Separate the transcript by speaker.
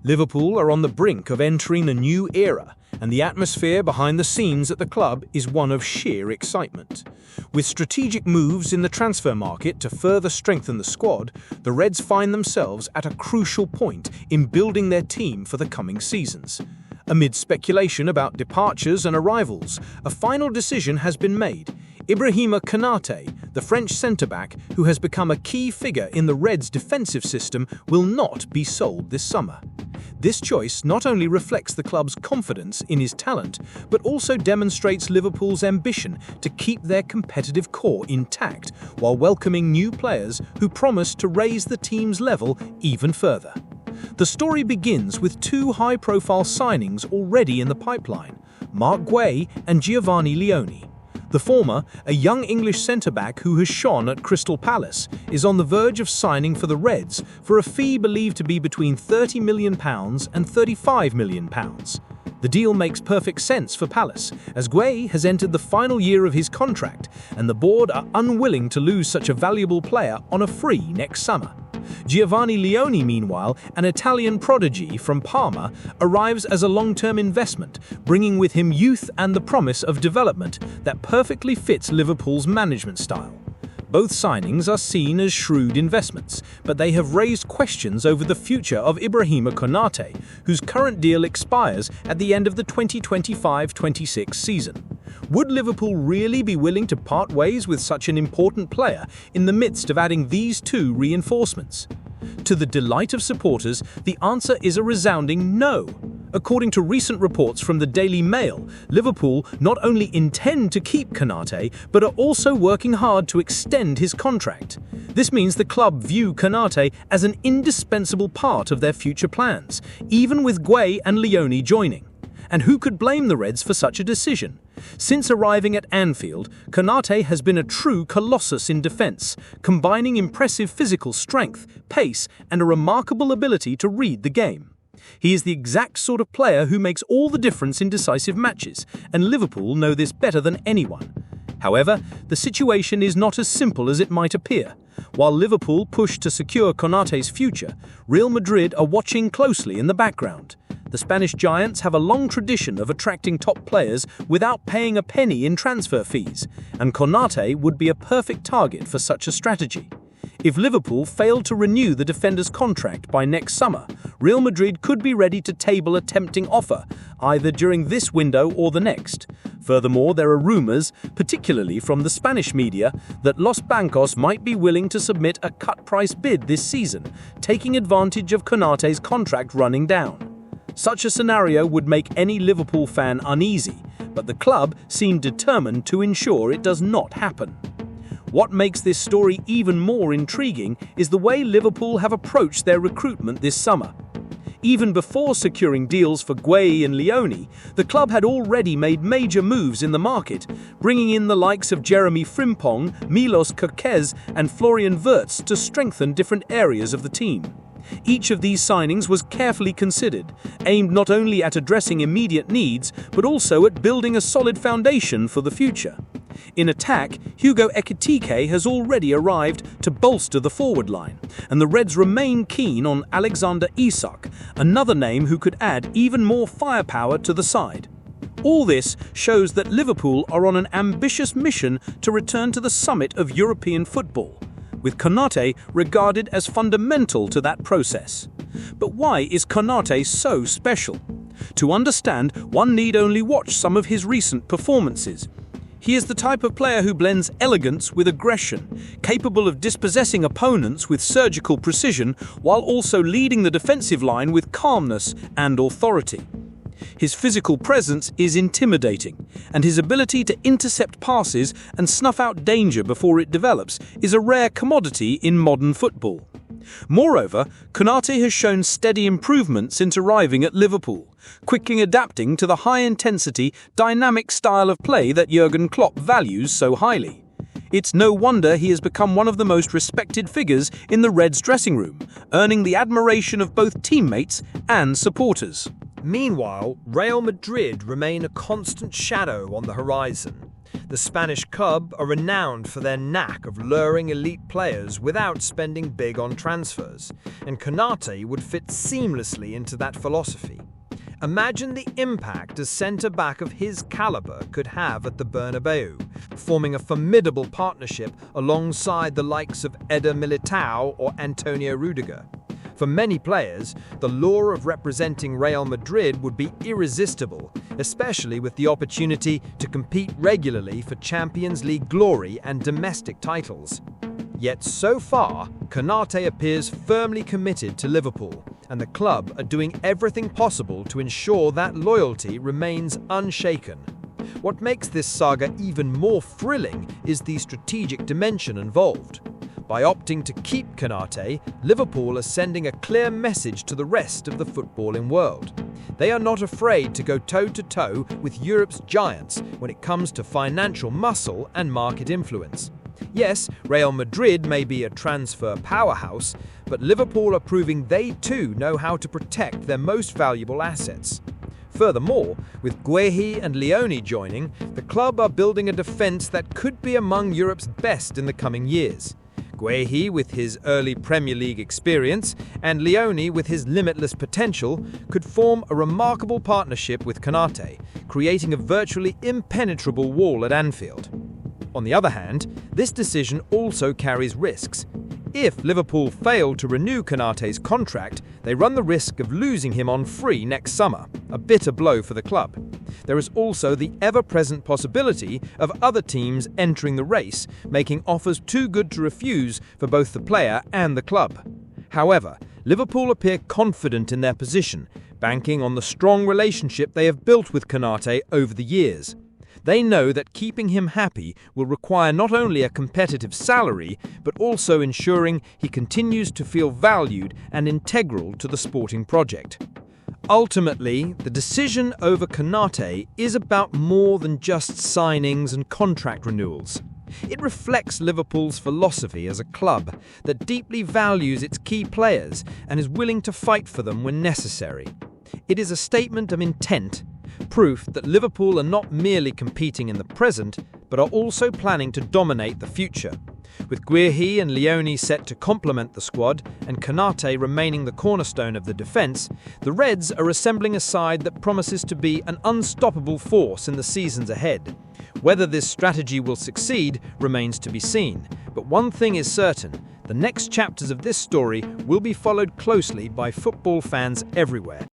Speaker 1: Liverpool are on the brink of entering a new era, and the atmosphere behind the scenes at the club is one of sheer excitement. With strategic moves in the transfer market to further strengthen the squad, the Reds find themselves at a crucial point in building their team for the coming seasons. Amid speculation about departures and arrivals, a final decision has been made. Ibrahima Konate, the French centre-back who has become a key figure in the Reds' defensive system, will not be sold this summer. This choice not only reflects the club's confidence in his talent, but also demonstrates Liverpool's ambition to keep their competitive core intact while welcoming new players who promise to raise the team's level even further. The story begins with two high-profile signings already in the pipeline, Marc Guéhi and Giovanni Leoni. The former, a young English centre-back who has shone at Crystal Palace, is on the verge of signing for the Reds for a fee believed to be between £30 million and £35 million. The deal makes perfect sense for Palace, as Guéhi has entered the final year of his contract, and the board are unwilling to lose such a valuable player on a free next summer. Giovanni Leoni, meanwhile, an Italian prodigy from Parma, arrives as a long-term investment, bringing with him youth and the promise of development that perfectly fits Liverpool's management style. Both signings are seen as shrewd investments, but they have raised questions over the future of Ibrahima Konate, whose current deal expires at the end of the 2025-26 season. Would Liverpool really be willing to part ways with such an important player in the midst of adding these two reinforcements? To the delight of supporters, the answer is a resounding no. According to recent reports from the Daily Mail, Liverpool not only intend to keep Konate, but are also working hard to extend his contract. This means the club view Konate as an indispensable part of their future plans, even with Guéhi and Leoni joining. And who could blame the Reds for such a decision? Since arriving at Anfield, Konate has been a true colossus in defence, combining impressive physical strength, pace, and a remarkable ability to read the game. He is the exact sort of player who makes all the difference in decisive matches, and Liverpool know this better than anyone. However, the situation is not as simple as it might appear. While Liverpool push to secure Konate's future, Real Madrid are watching closely in the background. The Spanish giants have a long tradition of attracting top players without paying a penny in transfer fees, and Konate would be a perfect target for such a strategy. If Liverpool failed to renew the defender's contract by next summer, Real Madrid could be ready to table a tempting offer, either during this window or the next. Furthermore, there are rumours, particularly from the Spanish media, that Los Blancos might be willing to submit a cut-price bid this season, taking advantage of Konate's contract running down. Such a scenario would make any Liverpool fan uneasy, but the club seem determined to ensure it does not happen. What makes this story even more intriguing is the way Liverpool have approached their recruitment this summer. Even before securing deals for Guéhi and Leoni, the club had already made major moves in the market, bringing in the likes of Jeremy Frimpong, Milos Kerkez, and Florian Wirtz to strengthen different areas of the team. Each of these signings was carefully considered, aimed not only at addressing immediate needs, but also at building a solid foundation for the future. In attack, Hugo Ekitike has already arrived to bolster the forward line, and the Reds remain keen on Alexander Isak, another name who could add even more firepower to the side. All this shows that Liverpool are on an ambitious mission to return to the summit of European football, with Konate regarded as fundamental to that process. But why is Konate so special? To understand, one need only watch some of his recent performances. He is the type of player who blends elegance with aggression, capable of dispossessing opponents with surgical precision while also leading the defensive line with calmness and authority. His physical presence is intimidating, and his ability to intercept passes and snuff out danger before it develops is a rare commodity in modern football. Moreover, Konate has shown steady improvement since arriving at Liverpool, quickly adapting to the high-intensity, dynamic style of play that Jurgen Klopp values so highly. It's no wonder he has become one of the most respected figures in the Reds' dressing room, earning the admiration of both teammates and supporters.
Speaker 2: Meanwhile, Real Madrid remain a constant shadow on the horizon. The Spanish club are renowned for their knack of luring elite players without spending big on transfers, and KONATE would fit seamlessly into that philosophy. Imagine the impact a centre-back of his calibre could have at the Bernabeu, forming a formidable partnership alongside the likes of Eder Militao or Antonio Rudiger. For many players, the lure of representing Real Madrid would be irresistible, especially with the opportunity to compete regularly for Champions League glory and domestic titles. Yet so far, KONATE appears firmly committed to Liverpool, and the club are doing everything possible to ensure that loyalty remains unshaken. What makes this saga even more thrilling is the strategic dimension involved. By opting to keep KONATE, Liverpool are sending a clear message to the rest of the footballing world. They are not afraid to go toe-to-toe with Europe's giants when it comes to financial muscle and market influence. Yes, Real Madrid may be a transfer powerhouse, but Liverpool are proving they too know how to protect their most valuable assets. Furthermore, with Guehi and Leone joining, the club are building a defence that could be among Europe's best in the coming years. Guehi, with his early Premier League experience, and Leone, with his limitless potential, could form a remarkable partnership with KONATE, creating a virtually impenetrable wall at Anfield. On the other hand, this decision also carries risks. If Liverpool fail to renew KONATE's contract, they run the risk of losing him on free next summer, a bitter blow for the club. There is also the ever-present possibility of other teams entering the race, making offers too good to refuse for both the player and the club. However, Liverpool appear confident in their position, banking on the strong relationship they have built with KONATE over the years. They know that keeping him happy will require not only a competitive salary, but also ensuring he continues to feel valued and integral to the sporting project. Ultimately, the decision over KONATE is about more than just signings and contract renewals. It reflects Liverpool's philosophy as a club that deeply values its key players and is willing to fight for them when necessary. It is a statement of intent, proof that Liverpool are not merely competing in the present, but are also planning to dominate the future. With Guehi and Leone set to complement the squad and KONATE remaining the cornerstone of the defence, the Reds are assembling a side that promises to be an unstoppable force in the seasons ahead. Whether this strategy will succeed remains to be seen, but one thing is certain: the next chapters of this story will be followed closely by football fans everywhere.